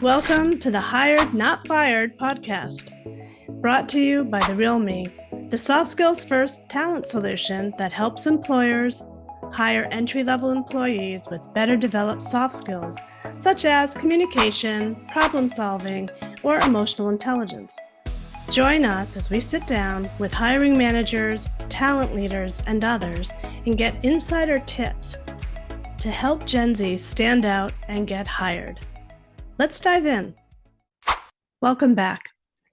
Welcome to the Hired Not Fired podcast, brought to you by The Real Me, the soft skills first talent solution that helps employers hire entry-level employees with better developed soft skills, such as communication, problem solving, or emotional intelligence. Join us as we sit down with hiring managers, talent leaders, and others and get insider tips to help Gen Z stand out and get hired. Let's dive in. Welcome back.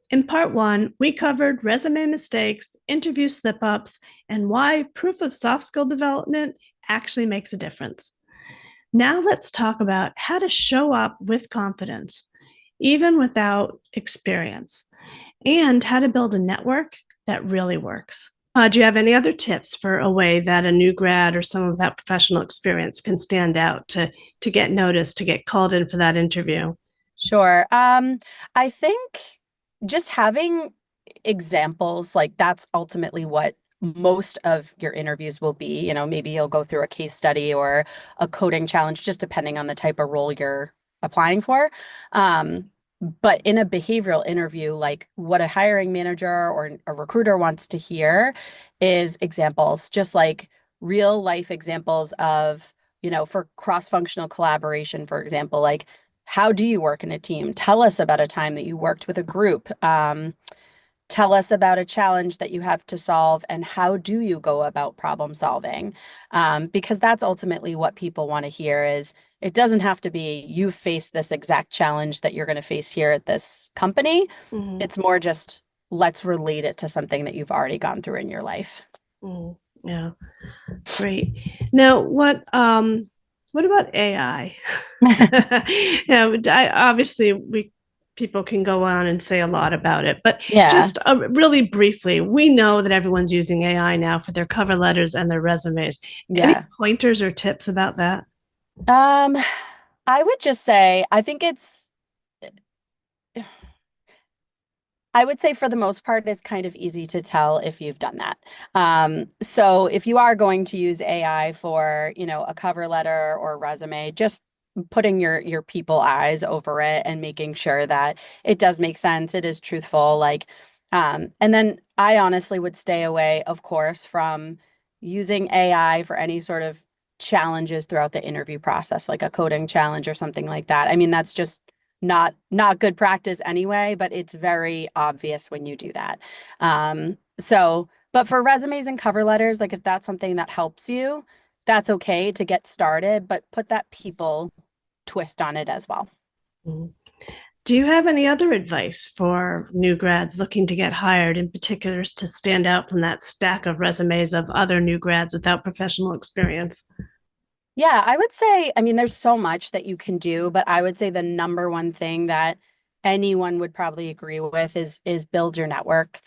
In part one, we covered resume mistakes, interview slip-ups, and why proof of soft skill development actually makes a difference. Now let's talk about how to show up with confidence, even without experience, and how to build a network that really works. Do you have any other tips for a way that a new grad or some of that professional experience can stand out to get noticed, to get called in for that interview? Sure. I think just having examples, like that's ultimately what most of your interviews will be. Maybe you'll go through a case study or a coding challenge, just depending on the type of role you're applying for. But in a behavioral interview, like what a hiring manager or a recruiter wants to hear is examples, just like real life examples of, for cross-functional collaboration, for example, like how do you work in a team? Tell us about a time that you worked with a group. Tell us about a challenge that you have to solve and how do you go about problem solving? Because that's ultimately what people want to hear is it doesn't have to be you face this exact challenge that you're going to face here at this company. Mm-hmm. It's more just let's relate it to something that you've already gone through in your life. Mm-hmm. Yeah, great. Now, what about AI? Obviously, people can go on and say a lot about it, but Yeah. just really briefly, we know that everyone's using AI now for their cover letters and their resumes. Any Yeah. pointers or tips about that? Um, I would just say, I would say for the most part, it's kind of easy to tell if you've done that. So if you are going to use AI for, a cover letter or a resume, just putting your people eyes over it and making sure that it does make sense, it is truthful. And then I honestly would stay away, of course, from using AI for any sort of challenges throughout the interview process, like a coding challenge or something like that. I mean, that's just not good practice anyway, but it's very obvious when you do that. But for resumes and cover letters, like if that's something that helps you, that's okay to get started, but put that people twist on it as well. Mhm. Do you have any other advice for new grads looking to get hired, in particular to stand out from that stack of resumes of other new grads without professional experience? Yeah, I would say, I mean, there's so much that you can do, but I would say the number one thing that anyone would probably agree with is build your network.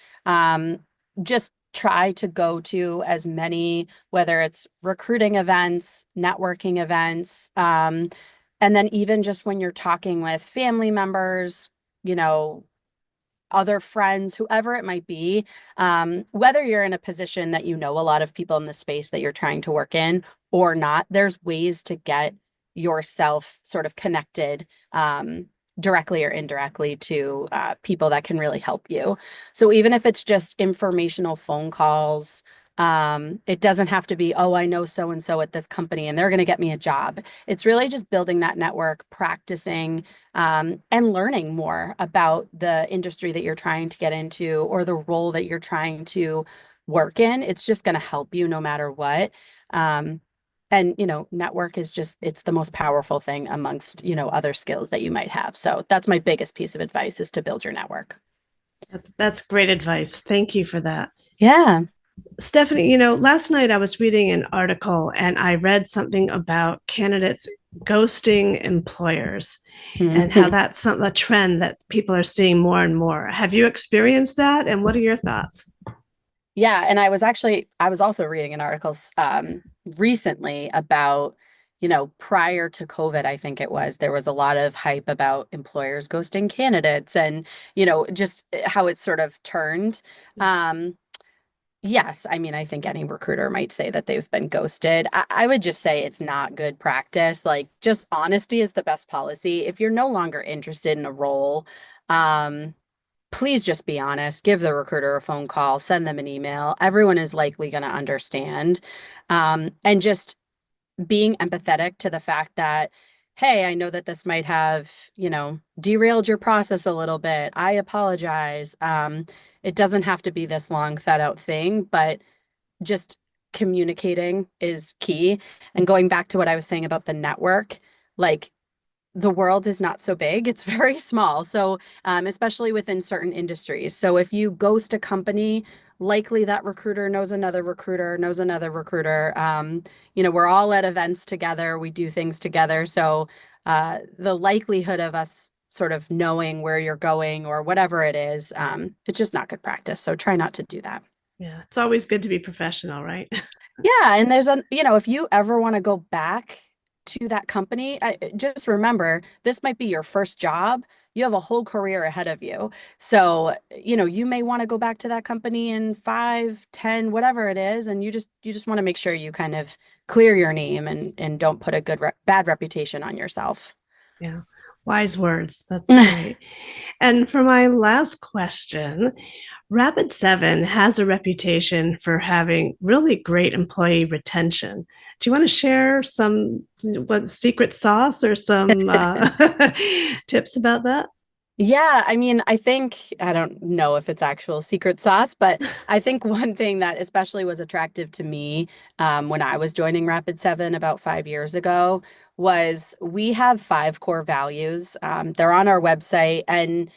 Just try to go to as many, whether it's recruiting events, networking events, and then even just when you're talking with family members, you know, other friends, whoever it might be, whether you're in a position that you know a lot of people in the space that you're trying to work in or not, there's ways to get yourself sort of connected directly or indirectly to people that can really help you. So even if it's just informational phone calls, it doesn't have to be, oh, I know so and so at this company and they're going to get me a job. It's really just building that network, practicing, and learning more about the industry that you're trying to get into or the role that you're trying to work in. It's just going to help you no matter what. And network is just, it's the most powerful thing amongst, other skills that you might have. So that's my biggest piece of advice is to build your network. That's great advice. Thank you for that. Yeah. Stephanie, last night I was reading an article and I read something about candidates ghosting employers and how Mhm. that's a trend that people are seeing more and more. Have you experienced that? And what are your thoughts? Yeah, and I was also reading an article recently about, prior to COVID, I think it was, there was a lot of hype about employers ghosting candidates and, just how it sort of turned. Um, Yes, I mean, I think any recruiter might say that they've been ghosted. I would just say it's not good practice. Like, just honesty is the best policy. If you're no longer interested in a role, um, please just be honest. Give the recruiter a phone call, send them an email. Everyone is likely going to understand. And just being empathetic to the fact that, hey, I know that this might have, derailed your process a little bit. I apologize. It doesn't have to be this long, thought out thing, but just communicating is key. And going back to what I was saying about the network, like the world is not so big, it's very small. So, especially within certain industries. So, if you ghost a company, likely that recruiter knows another recruiter, knows another recruiter. We're all at events together, we do things together. So, the likelihood of us sort of knowing where you're going or whatever it is, it's just not good practice. So, try not to do that. Yeah, it's always good to be professional, right? Yeah, and if you ever want to go back to that company, just remember this might be your first job. You have a whole career ahead of you. So, you may want to go back to that company in 5, 10, whatever it is, and you just want to make sure you kind of clear your name and don't put a bad reputation on yourself. Yeah, wise words. That's great. And for my last question, Rapid 7 has a reputation for having really great employee retention. Do you want to share some secret sauce or some tips about that? Yeah, I mean, I don't know if it's actual secret sauce, but I think one thing that especially was attractive to me when I was joining Rapid 7 about 5 years ago was we have 5 core values. They're on our website and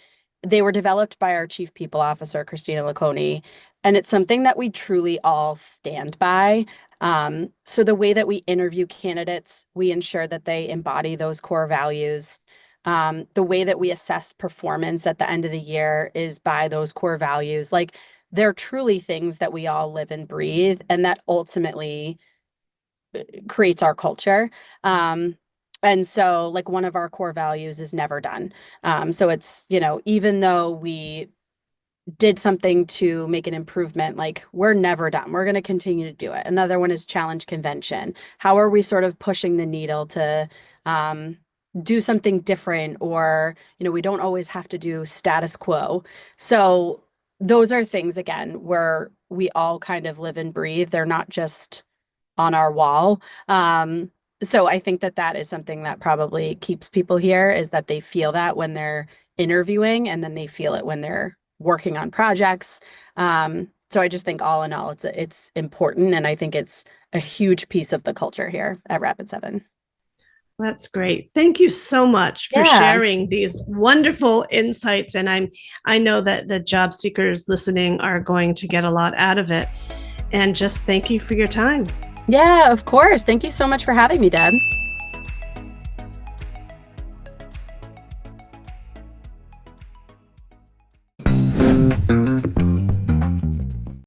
they were developed by our Chief People Officer, Christina Laconi. And it's something that we truly all stand by. So the way that we interview candidates, we ensure that they embody those core values. The way that we assess performance at the end of the year is by those core values. Like they're truly things that we all live and breathe, and that ultimately creates our culture. And so, like, one of our core values is never done. So it's, even though we did something to make an improvement, like we're never done. We're going to continue to do it. Another one is challenge convention. How are we sort of pushing the needle to do something different? Or, we don't always have to do status quo. So those are things, again, where we all kind of live and breathe. They're not just on our wall. So I think that that is something that probably keeps people here is that they feel that when they're interviewing and then they feel it when they're working on projects. So I just think all in all, it's important. And I think it's a huge piece of the culture here at Rapid 7. That's great. Thank you so much for Yeah. sharing these wonderful insights. And I know that the job seekers listening are going to get a lot out of it. And just thank you for your time. Yeah, of course. Thank you so much for having me, Deb.